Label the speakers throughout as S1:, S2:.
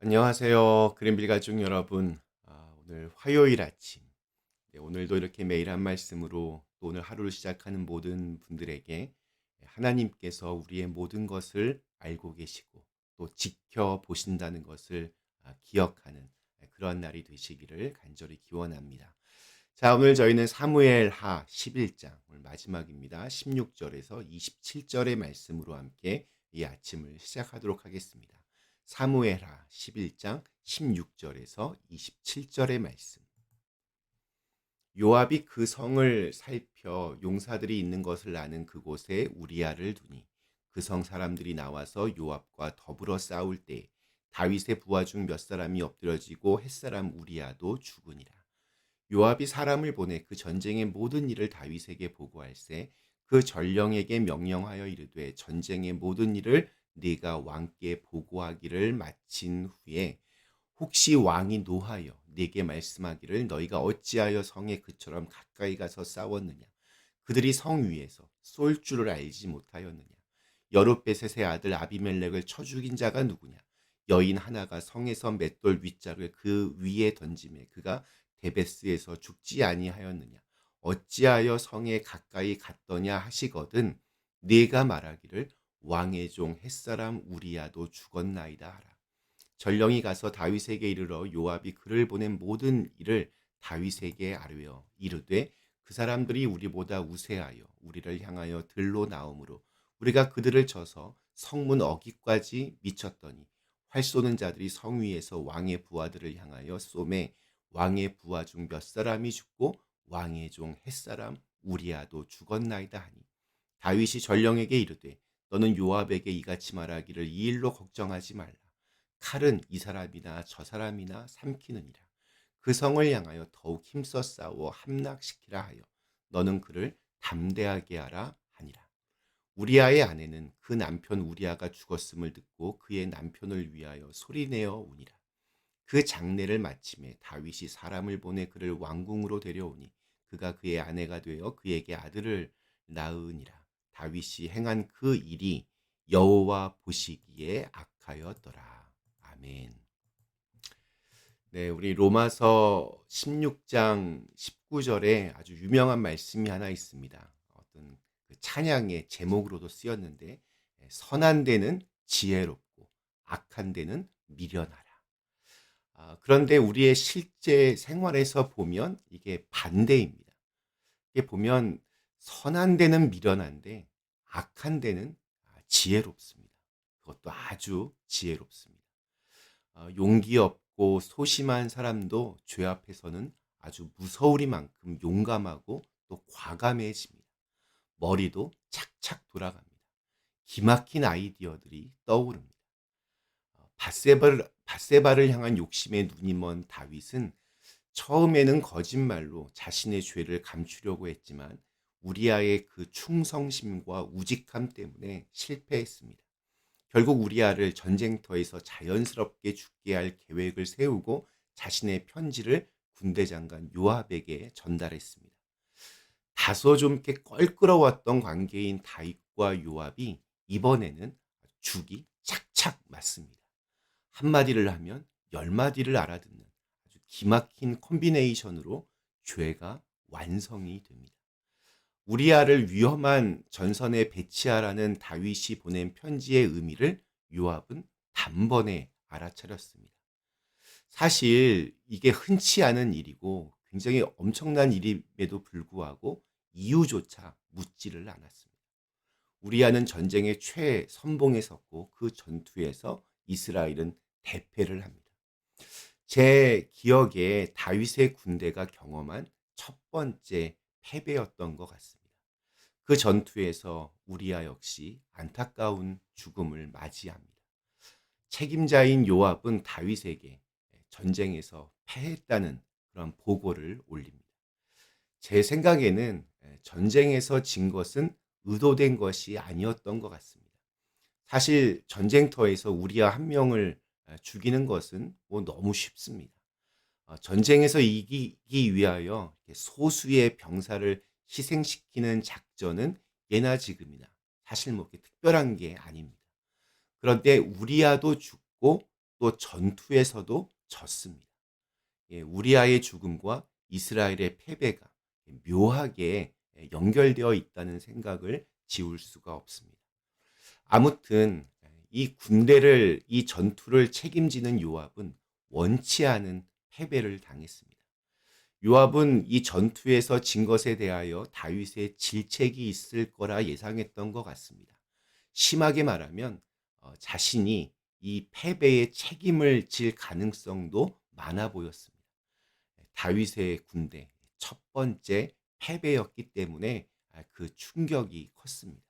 S1: 안녕하세요. 그린빌 가족 여러분. 오늘 화요일 아침. 네, 오늘도 이렇게 매일 한 말씀으로 또 오늘 하루를 시작하는 모든 분들에게 하나님께서 우리의 모든 것을 알고 계시고 또 지켜보신다는 것을 기억하는 그런 날이 되시기를 간절히 기원합니다. 자, 오늘 저희는 사무엘하 11장 오늘 마지막입니다. 16절에서 27절의 말씀으로 함께 이 아침을 시작하도록 하겠습니다. 사무엘하 11장 16절에서 27절의 말씀. 요압이 그 성을 살펴 용사들이 있는 것을 아는 그곳에 우리아를 두니 그 성 사람들이 나와서 요압과 더불어 싸울 때 다윗의 부하 중 몇 사람이 엎드러지고 햇사람 우리아도 죽으니라. 요압이 사람을 보내 그 전쟁의 모든 일을 다윗에게 보고할세 그 전령에게 명령하여 이르되 전쟁의 모든 일을 네가 왕께 보고하기를 마친 후에 혹시 왕이 노하여 네게 말씀하기를 너희가 어찌하여 성에 그처럼 가까이 가서 싸웠느냐 그들이 성 위에서 쏠 줄을 알지 못하였느냐 여룻베셋의 아들 아비멜렉을 쳐 죽인 자가 누구냐 여인 하나가 성에서 맷돌 윗짝을 그 위에 던짐에 그가 데베스에서 죽지 아니하였느냐 어찌하여 성에 가까이 갔더냐 하시거든 네가 말하기를 왕의 종 햇사람 우리야도 죽었나이다 하라. 전령이 가서 다윗에게 이르러 요압이 그를 보낸 모든 일을 다윗에게 아뢰어 이르되 그 사람들이 우리보다 우세하여 우리를 향하여 들로 나오므로 우리가 그들을 쳐서 성문 어귀까지 미쳤더니 활 쏘는 자들이 성 위에서 왕의 부하들을 향하여 쏘매 왕의 부하 중 몇 사람이 죽고 왕의 종 햇사람 우리아도 죽었나이다 하니 다윗이 전령에게 이르되 너는 요압에게 이같이 말하기를 이 일로 걱정하지 말라. 칼은 이 사람이나 저 사람이나 삼키느니라. 그 성을 향하여 더욱 힘써 싸워 함락시키라 하여 너는 그를 담대하게 하라 하니라. 우리아의 아내는 그 남편 우리아가 죽었음을 듣고 그의 남편을 위하여 소리내어 우니라. 그 장례를 마침에 다윗이 사람을 보내 그를 왕궁으로 데려오니 그가 그의 아내가 되어 그에게 아들을 낳으니라. 다윗이 행한 그 일이 여호와 보시기에 악하였더라. 아멘. 네, 우리 로마서 16장 19절에 아주 유명한 말씀이 하나 있습니다. 어떤 그 찬양의 제목으로도 쓰였는데 선한 데는 지혜롭고 악한 데는 미련하라. 그런데 우리의 실제 생활에서 보면 이게 반대입니다. 이게 보면 선한 데는 미련한데 악한 데는 지혜롭습니다. 그것도 아주 지혜롭습니다. 용기 없고 소심한 사람도 죄 앞에서는 아주 무서우리만큼 용감하고 또 과감해집니다. 머리도 착착 돌아갑니다. 기막힌 아이디어들이 떠오릅니다. 밧세바를 향한 욕심에 눈이 먼 다윗은 처음에는 거짓말로 자신의 죄를 감추려고 했지만 우리아의 그 충성심과 우직함 때문에 실패했습니다. 결국 우리아를 전쟁터에서 자연스럽게 죽게 할 계획을 세우고 자신의 편지를 군대 장관 요압에게 전달했습니다. 다소 좀 이렇게 껄끄러웠던 관계인 다윗과 요압이 이번에는 죽이 착착 맞습니다. 한마디를 하면 열마디를 알아듣는 아주 기막힌 콤비네이션으로 죄가 완성이 됩니다. 우리아를 위험한 전선에 배치하라는 다윗이 보낸 편지의 의미를 요압은 단번에 알아차렸습니다. 사실 이게 흔치 않은 일이고 굉장히 엄청난 일임에도 불구하고 이유조차 묻지를 않았습니다. 우리아는 전쟁의 최선봉에 섰고 그 전투에서 이스라엘은 대패를 합니다. 제 기억에 다윗의 군대가 경험한 첫 번째 패배였던 것 같습니다. 그 전투에서 우리아 역시 안타까운 죽음을 맞이합니다. 책임자인 요압은 다윗에게 전쟁에서 패했다는 그런 보고를 올립니다. 제 생각에는 전쟁에서 진 것은 의도된 것이 아니었던 것 같습니다. 사실 전쟁터에서 우리아 한 명을 죽이는 것은 뭐 너무 쉽습니다. 전쟁에서 이기기 위하여 소수의 병사를 희생시키는 작전은 예나 지금이나 사실 뭐 특별한 게 아닙니다. 그런데 우리아도 죽고 또 전투에서도 졌습니다. 우리아의 죽음과 이스라엘의 패배가 묘하게 연결되어 있다는 생각을 지울 수가 없습니다. 아무튼 이 군대를 이 전투를 책임지는 요압은 원치 않은 패배를 당했습니다. 요압은 이 전투에서 진 것에 대하여 다윗의 질책이 있을 거라 예상했던 것 같습니다. 심하게 말하면 자신이 이 패배의 책임을 질 가능성도 많아 보였습니다. 다윗의 군대 첫 번째 패배였기 때문에 그 충격이 컸습니다.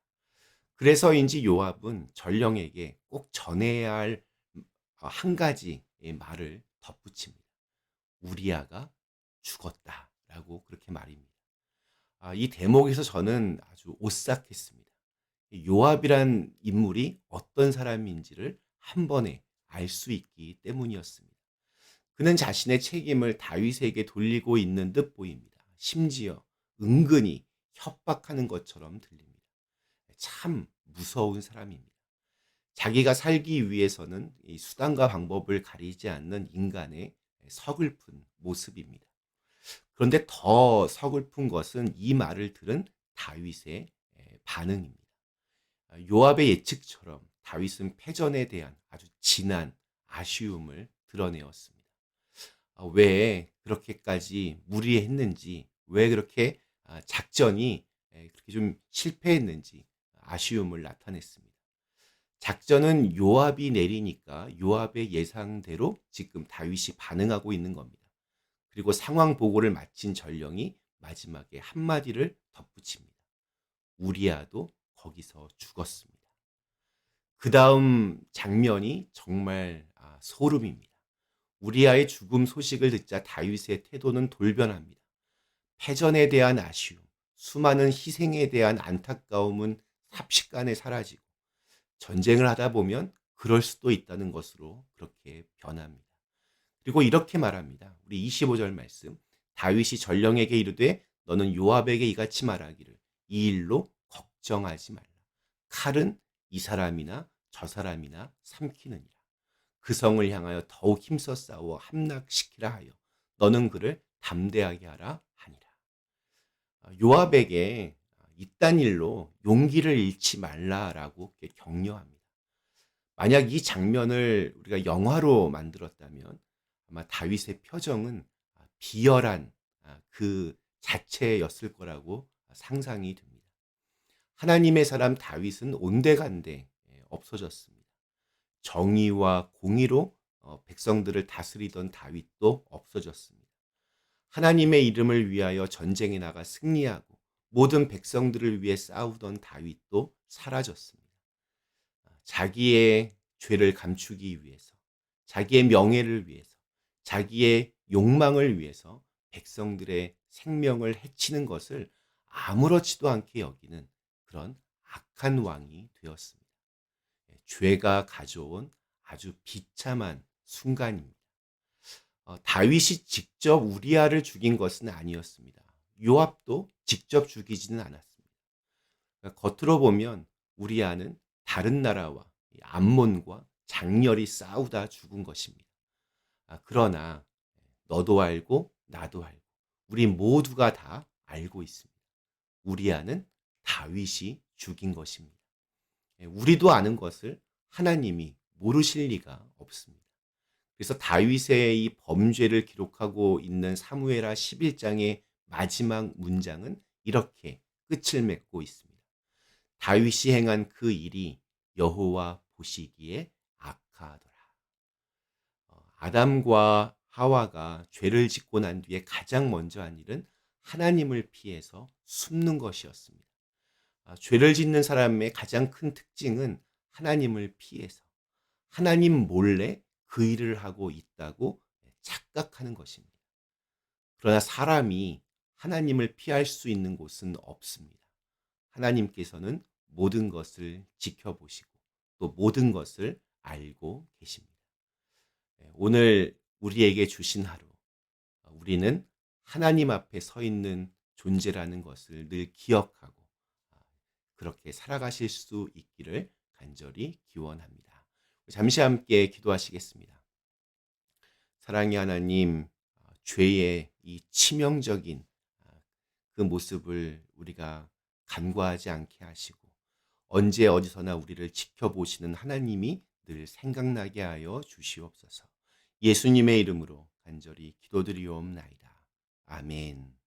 S1: 그래서인지 요압은 전령에게 꼭 전해야 할 한 가지의 말을 덧붙입니다. 우리아가 죽었다라고 그렇게 말입니다. 이 대목에서 저는 아주 오싹했습니다. 요압이란 인물이 어떤 사람인지를 한 번에 알 수 있기 때문이었습니다. 그는 자신의 책임을 다윗에게 돌리고 있는 듯 보입니다. 심지어 은근히 협박하는 것처럼 들립니다. 참 무서운 사람입니다. 자기가 살기 위해서는 이 수단과 방법을 가리지 않는 인간의 서글픈 모습입니다. 그런데 더 서글픈 것은 이 말을 들은 다윗의 반응입니다. 요압의 예측처럼 다윗은 패전에 대한 아주 진한 아쉬움을 드러내었습니다. 왜 그렇게까지 무리했는지, 왜 그렇게 작전이 그렇게 좀 실패했는지 아쉬움을 나타냈습니다. 작전은 요압이 내리니까 요압의 예상대로 지금 다윗이 반응하고 있는 겁니다. 그리고 상황 보고를 마친 전령이 마지막에 한마디를 덧붙입니다. 우리아도 거기서 죽었습니다. 그 다음 장면이 정말 소름입니다. 우리아의 죽음 소식을 듣자 다윗의 태도는 돌변합니다. 패전에 대한 아쉬움, 수많은 희생에 대한 안타까움은 삽시간에 사라지고 전쟁을 하다 보면 그럴 수도 있다는 것으로 그렇게 변합니다. 그리고 이렇게 말합니다. 우리 25절 말씀. 다윗이 전령에게 이르되 너는 요압에게 이같이 말하기를 이 일로 걱정하지 말라. 칼은 이 사람이나 저 사람이나 삼키느니라. 그 성을 향하여 더욱 힘써 싸워 함락시키라 하여 너는 그를 담대하게 하라 하니라. 요압에게 이딴 일로 용기를 잃지 말라라고 격려합니다. 만약 이 장면을 우리가 영화로 만들었다면 아마 다윗의 표정은 비열한 그 자체였을 거라고 상상이 됩니다. 하나님의 사람 다윗은 온데간데 없어졌습니다. 정의와 공의로 백성들을 다스리던 다윗도 없어졌습니다. 하나님의 이름을 위하여 전쟁에 나가 승리하고 모든 백성들을 위해 싸우던 다윗도 사라졌습니다. 자기의 죄를 감추기 위해서, 자기의 명예를 위해서, 자기의 욕망을 위해서 백성들의 생명을 해치는 것을 아무렇지도 않게 여기는 그런 악한 왕이 되었습니다. 죄가 가져온 아주 비참한 순간입니다. 다윗이 직접 우리아를 죽인 것은 아니었습니다. 요압도 직접 죽이지는 않았습니다. 그러니까 겉으로 보면 우리아는 다른 나라와 암몬과 장렬히 싸우다 죽은 것입니다. 그러나 너도 알고 나도 알고 우리 모두가 다 알고 있습니다. 우리아는 다윗이 죽인 것입니다. 우리도 아는 것을 하나님이 모르실 리가 없습니다. 그래서 다윗의 이 범죄를 기록하고 있는 사무엘하 11장의 마지막 문장은 이렇게 끝을 맺고 있습니다. 다윗이 행한 그 일이 여호와 보시기에 악하더라. 아담과 하와가 죄를 짓고 난 뒤에 가장 먼저 한 일은 하나님을 피해서 숨는 것이었습니다. 죄를 짓는 사람의 가장 큰 특징은 하나님을 피해서 하나님 몰래 그 일을 하고 있다고 착각하는 것입니다. 그러나 사람이 하나님을 피할 수 있는 곳은 없습니다. 하나님께서는 모든 것을 지켜보시고 또 모든 것을 알고 계십니다. 오늘 우리에게 주신 하루, 우리는 하나님 앞에 서 있는 존재라는 것을 늘 기억하고 그렇게 살아가실 수 있기를 간절히 기원합니다. 잠시 함께 기도하시겠습니다. 사랑의 하나님, 죄의 이 치명적인 그 모습을 우리가 간과하지 않게 하시고 언제 어디서나 우리를 지켜보시는 하나님이 늘 생각나게 하여 주시옵소서. 예수님의 이름으로 간절히 기도드리옵나이다. 아멘.